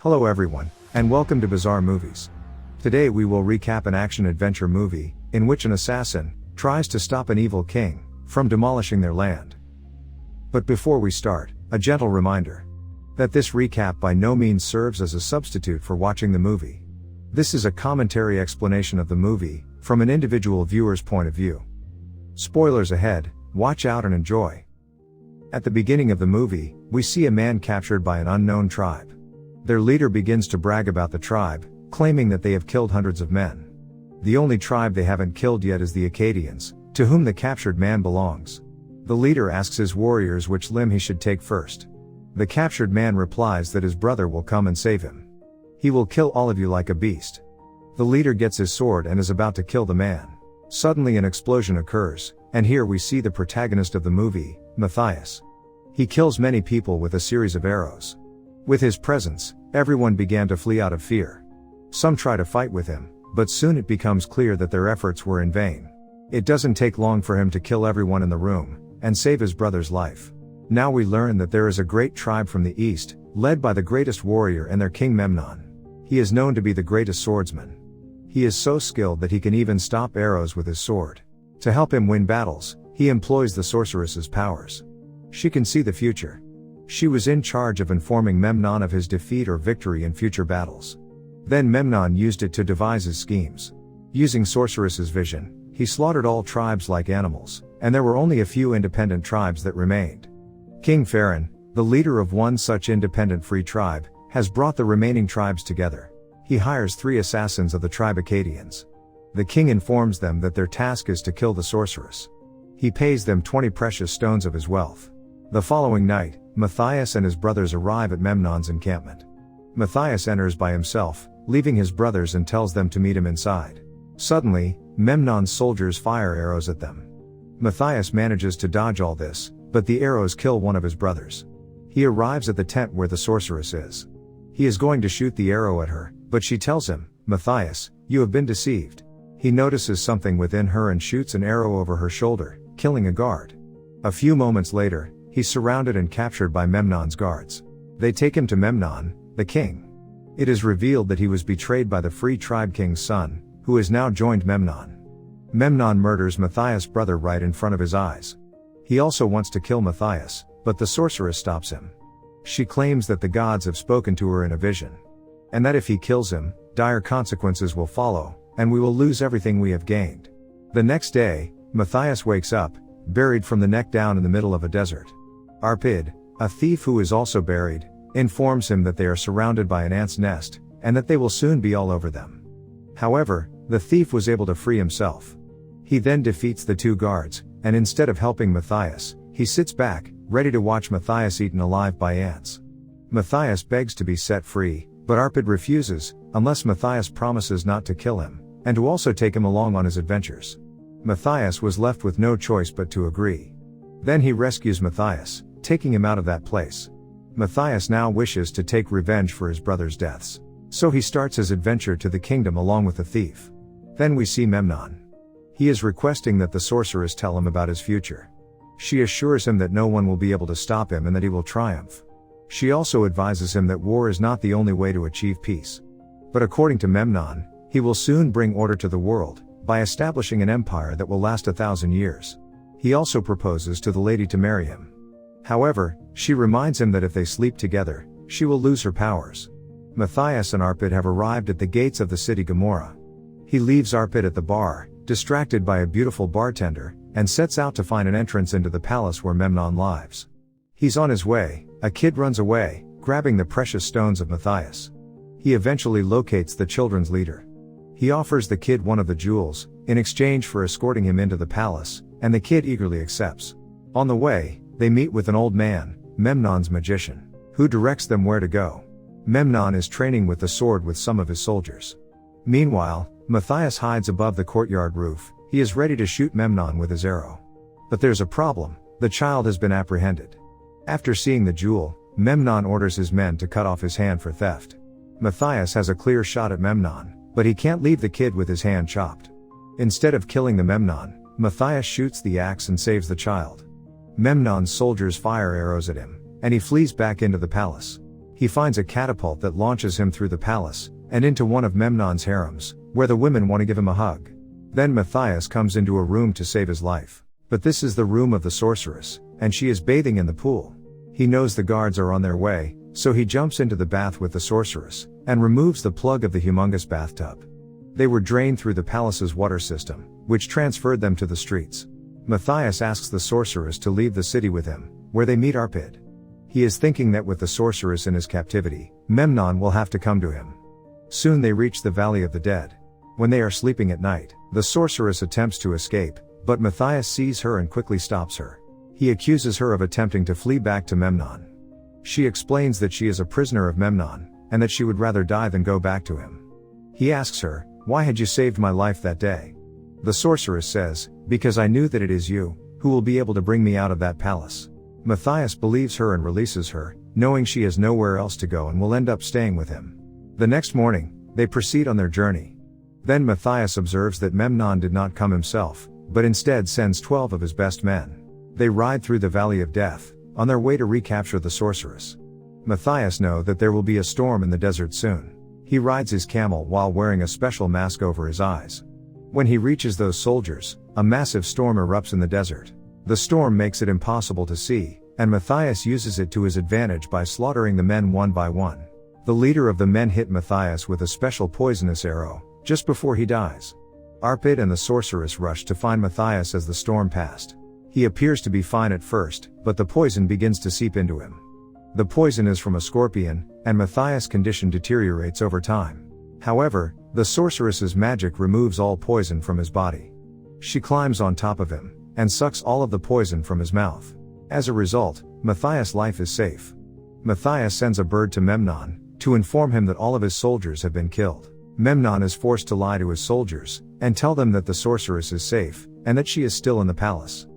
Hello everyone, and welcome to Bizarre Movies. Today we will recap an action-adventure movie, in which an assassin tries to stop an evil king from demolishing their land. But before we start, a gentle reminder that this recap by no means serves as a substitute for watching the movie. This is a commentary explanation of the movie, from an individual viewer's point of view. Spoilers ahead, watch out and enjoy. At the beginning of the movie, we see a man captured by an unknown tribe. Their leader begins to brag about the tribe, claiming that they have killed hundreds of men. The only tribe they haven't killed yet is the Acadians, to whom the captured man belongs. The leader asks his warriors which limb he should take first. The captured man replies that his brother will come and save him. He will kill all of you like a beast. The leader gets his sword and is about to kill the man. Suddenly an explosion occurs, and here we see the protagonist of the movie, Matthias. He kills many people with a series of arrows. With his presence, everyone began to flee out of fear. Some try to fight with him, but soon it becomes clear that their efforts were in vain. It doesn't take long for him to kill everyone in the room, and save his brother's life. Now we learn that there is a great tribe from the east, led by the greatest warrior and their king Memnon. He is known to be the greatest swordsman. He is so skilled that he can even stop arrows with his sword. To help him win battles, he employs the sorceress's powers. She can see the future. She was in charge of informing Memnon of his defeat or victory in future battles. Then Memnon used it to devise his schemes. Using Sorceress's vision, he slaughtered all tribes like animals, and there were only a few independent tribes that remained. King Farron, the leader of one such independent free tribe, has brought the remaining tribes together. He hires 3 assassins of the tribe Acadians. The king informs them that their task is to kill the sorceress. He pays them 20 precious stones of his wealth. The following night, Matthias and his brothers arrive at Memnon's encampment. Matthias enters by himself, leaving his brothers, and tells them to meet him inside. Suddenly, Memnon's soldiers fire arrows at them. Matthias manages to dodge all this, but the arrows kill one of his brothers. He arrives at the tent where the sorceress is. He is going to shoot the arrow at her, but she tells him, "Matthias, you have been deceived." He notices something within her and shoots an arrow over her shoulder, killing a guard. A few moments later, he's surrounded and captured by Memnon's guards. They take him to Memnon, the king. It is revealed that he was betrayed by the free tribe king's son, who has now joined Memnon. Memnon murders Matthias' brother right in front of his eyes. He also wants to kill Matthias, but the sorceress stops him. She claims that the gods have spoken to her in a vision, and that if he kills him, dire consequences will follow, and we will lose everything we have gained. The next day, Matthias wakes up, buried from the neck down in the middle of a desert. Arpid, a thief who is also buried, informs him that they are surrounded by an ant's nest, and that they will soon be all over them. However, the thief was able to free himself. He then defeats the 2 guards, and instead of helping Matthias, he sits back, ready to watch Matthias eaten alive by ants. Matthias begs to be set free, but Arpid refuses, unless Matthias promises not to kill him, and to also take him along on his adventures. Matthias was left with no choice but to agree. Then he rescues Matthias, taking him out of that place. Matthias now wishes to take revenge for his brother's deaths. So he starts his adventure to the kingdom along with the thief. Then we see Memnon. He is requesting that the sorceress tell him about his future. She assures him that no one will be able to stop him and that he will triumph. She also advises him that war is not the only way to achieve peace. But according to Memnon, he will soon bring order to the world, by establishing an empire that will last 1,000 years. He also proposes to the lady to marry him. However, she reminds him that if they sleep together, she will lose her powers. Matthias and Arpid have arrived at the gates of the city Gomorrah. He leaves Arpid at the bar, distracted by a beautiful bartender, and sets out to find an entrance into the palace where Memnon lives. He's on his way, a kid runs away, grabbing the precious stones of Matthias. He eventually locates the children's leader. He offers the kid one of the jewels, in exchange for escorting him into the palace, and the kid eagerly accepts. On the way, they meet with an old man, Memnon's magician, who directs them where to go. Memnon is training with the sword with some of his soldiers. Meanwhile, Matthias hides above the courtyard roof. He is ready to shoot Memnon with his arrow. But there's a problem: the child has been apprehended. After seeing the jewel, Memnon orders his men to cut off his hand for theft. Matthias has a clear shot at Memnon, but he can't leave the kid with his hand chopped. Instead of killing the Memnon, Matthias shoots the axe and saves the child. Memnon's soldiers fire arrows at him, and he flees back into the palace. He finds a catapult that launches him through the palace, and into one of Memnon's harems, where the women want to give him a hug. Then Matthias comes into a room to save his life. But this is the room of the sorceress, and she is bathing in the pool. He knows the guards are on their way, so he jumps into the bath with the sorceress, and removes the plug of the humongous bathtub. They were drained through the palace's water system, which transferred them to the streets. Matthias asks the sorceress to leave the city with him, where they meet Arpid. He is thinking that with the sorceress in his captivity, Memnon will have to come to him. Soon they reach the Valley of the Dead. When they are sleeping at night, the sorceress attempts to escape, but Matthias sees her and quickly stops her. He accuses her of attempting to flee back to Memnon. She explains that she is a prisoner of Memnon, and that she would rather die than go back to him. He asks her, "Why had you saved my life that day?" The sorceress says, "Because I knew that it is you, who will be able to bring me out of that palace." Matthias believes her and releases her, knowing she has nowhere else to go and will end up staying with him. The next morning, they proceed on their journey. Then Matthias observes that Memnon did not come himself, but instead sends 12 of his best men. They ride through the Valley of Death, on their way to recapture the sorceress. Matthias knows that there will be a storm in the desert soon. He rides his camel while wearing a special mask over his eyes. When he reaches those soldiers, a massive storm erupts in the desert. The storm makes it impossible to see, and Matthias uses it to his advantage by slaughtering the men one by one. The leader of the men hit Matthias with a special poisonous arrow, just before he dies. Arpid and the sorceress rush to find Matthias as the storm passed. He appears to be fine at first, but the poison begins to seep into him. The poison is from a scorpion, and Matthias' condition deteriorates over time. However, the sorceress's magic removes all poison from his body. She climbs on top of him, and sucks all of the poison from his mouth. As a result, Matthias' life is safe. Matthias sends a bird to Memnon, to inform him that all of his soldiers have been killed. Memnon is forced to lie to his soldiers, and tell them that the sorceress is safe, and that she is still in the palace.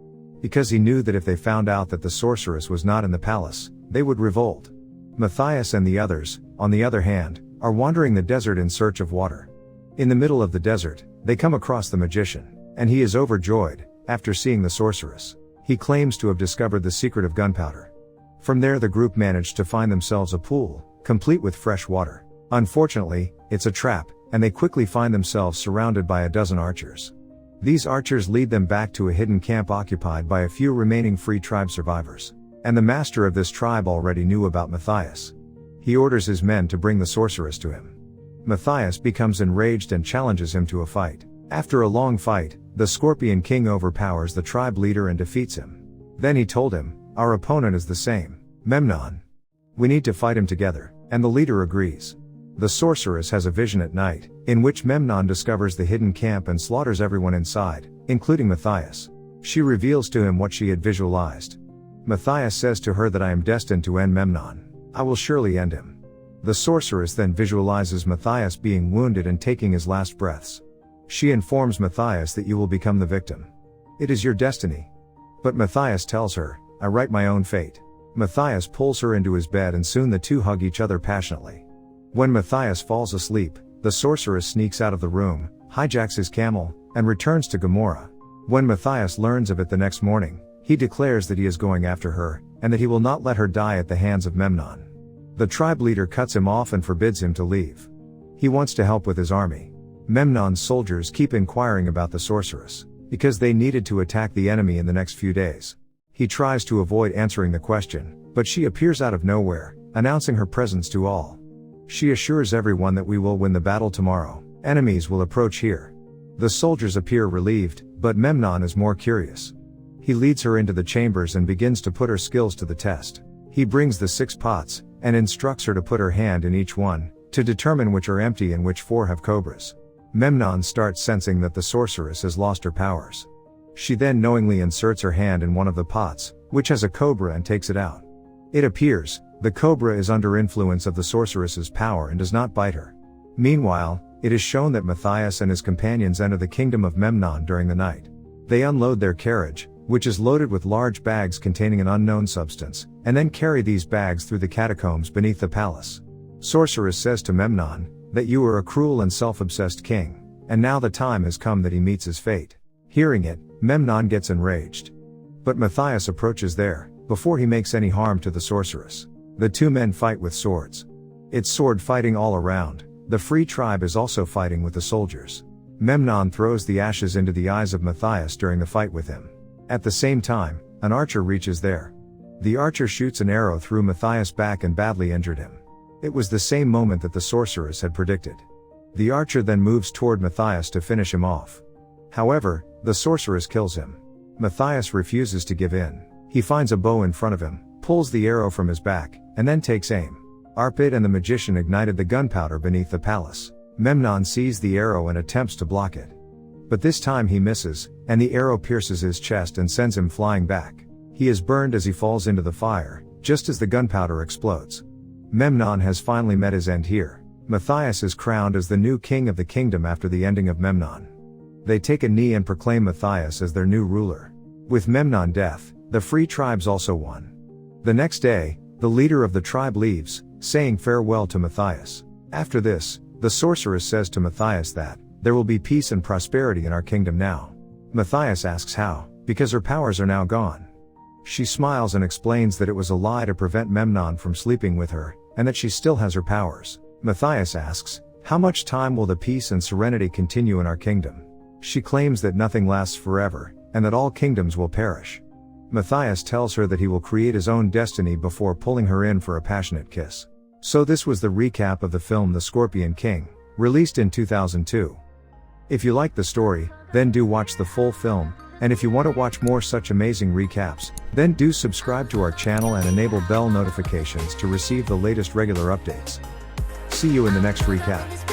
Because he knew that if they found out that the sorceress was not in the palace, they would revolt. Matthias and the others, on the other hand, are wandering the desert in search of water. In the middle of the desert, they come across the magician, and he is overjoyed, after seeing the sorceress. He claims to have discovered the secret of gunpowder. From there the group managed to find themselves a pool, complete with fresh water. Unfortunately, it's a trap, and they quickly find themselves surrounded by a dozen archers. These archers lead them back to a hidden camp occupied by a few remaining free tribe survivors. And the master of this tribe already knew about Matthias. He orders his men to bring the sorceress to him. Matthias becomes enraged and challenges him to a fight. After a long fight, the Scorpion King overpowers the tribe leader and defeats him. Then he told him, "Our opponent is the same, Memnon. We need to fight him together," and the leader agrees. The sorceress has a vision at night, in which Memnon discovers the hidden camp and slaughters everyone inside, including Matthias. She reveals to him what she had visualized. Matthias says to her that I am destined to end Memnon. I will surely end him. The sorceress then visualizes Matthias being wounded and taking his last breaths. She informs Matthias that you will become the victim. It is your destiny. But Matthias tells her, I write my own fate. Matthias pulls her into his bed and soon the two hug each other passionately. When Matthias falls asleep, the sorceress sneaks out of the room, hijacks his camel, and returns to Gomorrah. When Matthias learns of it the next morning, he declares that he is going after her, and that he will not let her die at the hands of Memnon. The tribe leader cuts him off and forbids him to leave. He wants to help with his army. Memnon's soldiers keep inquiring about the sorceress, because they needed to attack the enemy in the next few days. He tries to avoid answering the question, but she appears out of nowhere, announcing her presence to all. She assures everyone that we will win the battle tomorrow. Enemies will approach here. The soldiers appear relieved, but Memnon is more curious. He leads her into the chambers and begins to put her skills to the test. He brings the 6 pots, and instructs her to put her hand in each one, to determine which are empty and which 4 have cobras. Memnon starts sensing that the sorceress has lost her powers. She then knowingly inserts her hand in one of the pots, which has a cobra, and takes it out. It appears, the cobra is under influence of the sorceress's power and does not bite her. Meanwhile, it is shown that Matthias and his companions enter the kingdom of Memnon during the night. They unload their carriage, which is loaded with large bags containing an unknown substance, and then carry these bags through the catacombs beneath the palace. Sorceress says to Memnon, that you are a cruel and self-obsessed king, and now the time has come that he meets his fate. Hearing it, Memnon gets enraged. But Matthias approaches there, before he makes any harm to the sorceress. The two men fight with swords. It's sword fighting all around. The free tribe is also fighting with the soldiers. Memnon throws the ashes into the eyes of Matthias during the fight with him. At the same time, an archer reaches there. The archer shoots an arrow through Matthias' back and badly injured him. It was the same moment that the sorceress had predicted. The archer then moves toward Matthias to finish him off. However, the sorceress kills him. Matthias refuses to give in. He finds a bow in front of him, pulls the arrow from his back, and then takes aim. Arpid and the magician ignited the gunpowder beneath the palace. Memnon sees the arrow and attempts to block it. But this time he misses, and the arrow pierces his chest and sends him flying back. He is burned as he falls into the fire, just as the gunpowder explodes. Memnon has finally met his end here. Matthias is crowned as the new king of the kingdom after the ending of Memnon. They take a knee and proclaim Matthias as their new ruler. With Memnon death, the free tribes also won. The next day, the leader of the tribe leaves, saying farewell to Matthias. After this, the sorceress says to Matthias that there will be peace and prosperity in our kingdom now. Matthias asks how, because her powers are now gone. She smiles and explains that it was a lie to prevent Memnon from sleeping with her, and that she still has her powers. Matthias asks, how much time will the peace and serenity continue in our kingdom? She claims that nothing lasts forever, and that all kingdoms will perish. Matthias tells her that he will create his own destiny before pulling her in for a passionate kiss. So this was the recap of the film The Scorpion King, released in 2002. If you like the story, then do watch the full film, and if you want to watch more such amazing recaps, then do subscribe to our channel and enable bell notifications to receive the latest regular updates. See you in the next recap.